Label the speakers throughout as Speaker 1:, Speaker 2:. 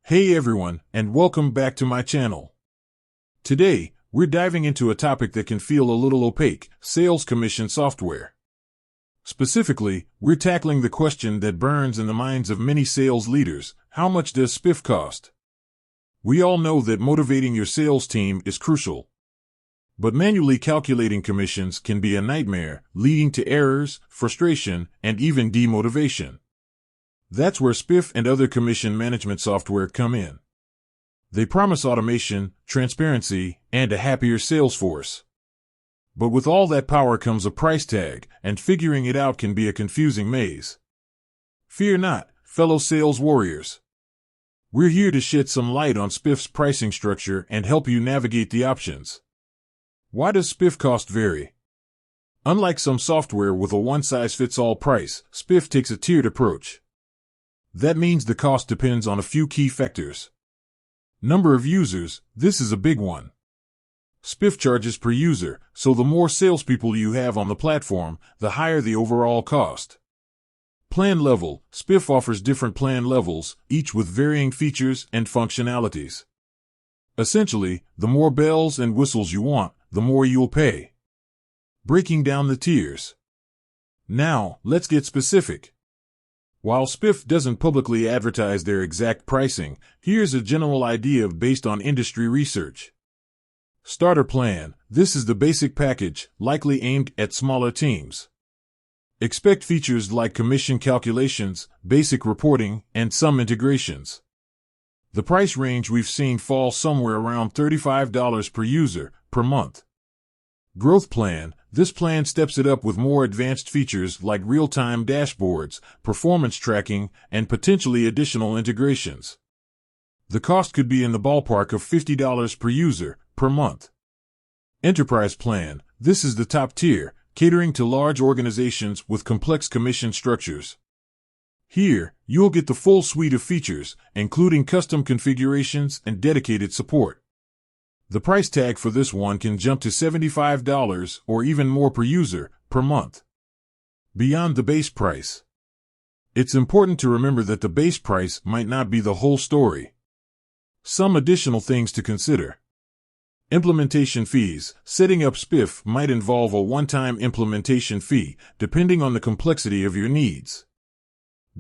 Speaker 1: Hey everyone, and welcome back to my channel. Today, we're diving into a topic that can feel a little opaque: sales commission software. Specifically, we're tackling the question that burns in the minds of many sales leaders: how much does SPIFF cost? We all know that motivating your sales team is crucial. But manually calculating commissions can be a nightmare, leading to errors, frustration, and even demotivation. That's where SPIFF and other commission management software come in. They promise automation, transparency, and a happier sales force. But with all that power comes a price tag, and figuring it out can be a confusing maze. Fear not, fellow sales warriors. We're here to shed some light on SPIFF's pricing structure and help you navigate the options. Why does SPIFF cost vary? Unlike some software with a one-size-fits-all price, SPIFF takes a tiered approach. That means the cost depends on a few key factors. Number of users, this is a big one. SPIFF charges per user, so the more salespeople you have on the platform, the higher the overall cost. Plan level, SPIFF offers different plan levels, each with varying features and functionalities. Essentially, the more bells and whistles you want, the more you'll pay. Breaking down the tiers. Now, let's get specific. While SPIFF doesn't publicly advertise their exact pricing, here's a general idea based on industry research. Starter plan, this is the basic package, likely aimed at smaller teams. Expect features like commission calculations, basic reporting, and some integrations. The price range we've seen falls somewhere around $35 per user, per month. Growth plan, this plan steps it up with more advanced features like real-time dashboards, performance tracking, and potentially additional integrations. The cost could be in the ballpark of $50 per user, per month. Enterprise plan, this is the top tier, catering to large organizations with complex commission structures. Here, you'll get the full suite of features, including custom configurations and dedicated support. The price tag for this one can jump to $75 or even more per user, per month. Beyond the base price. It's important to remember that the base price might not be the whole story. Some additional things to consider. Implementation fees. Setting up SPIFF might involve a one-time implementation fee, depending on the complexity of your needs.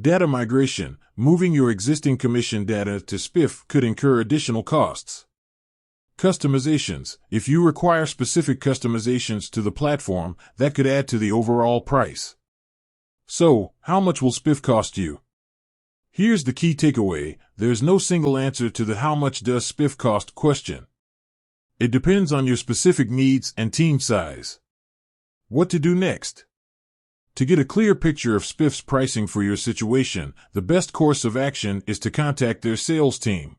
Speaker 1: Data migration. Moving your existing commission data to SPIFF could incur additional costs. Customizations. If you require specific customizations to the platform, that could add to the overall price. So, how much will SPIFF cost you? Here's the key takeaway: there's no single answer to the how much does SPIFF cost question. It depends on your specific needs and team size. What to do next? To get a clear picture of SPIFF's pricing for your situation, the best course of action is to contact their sales team.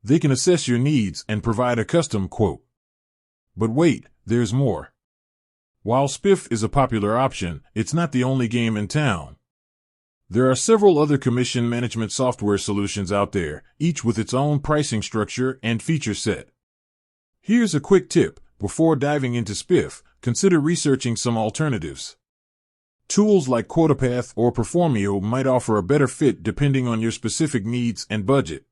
Speaker 1: They can assess your needs and provide a custom quote. But wait, there's more. While SPIFF is a popular option, it's not the only game in town. There are several other commission management software solutions out there, each with its own pricing structure and feature set. Here's a quick tip: before diving into SPIFF, consider researching some alternatives. Tools like QuotaPath or Performio might offer a better fit depending on your specific needs and budget.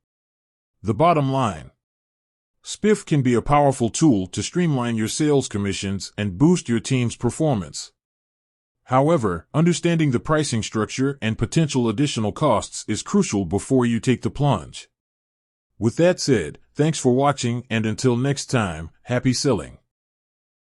Speaker 1: The bottom line: SPIFF can be a powerful tool to streamline your sales commissions and boost your team's performance. However, understanding the pricing structure and potential additional costs is crucial before you take the plunge. With that said, thanks for watching, and until next time, happy selling.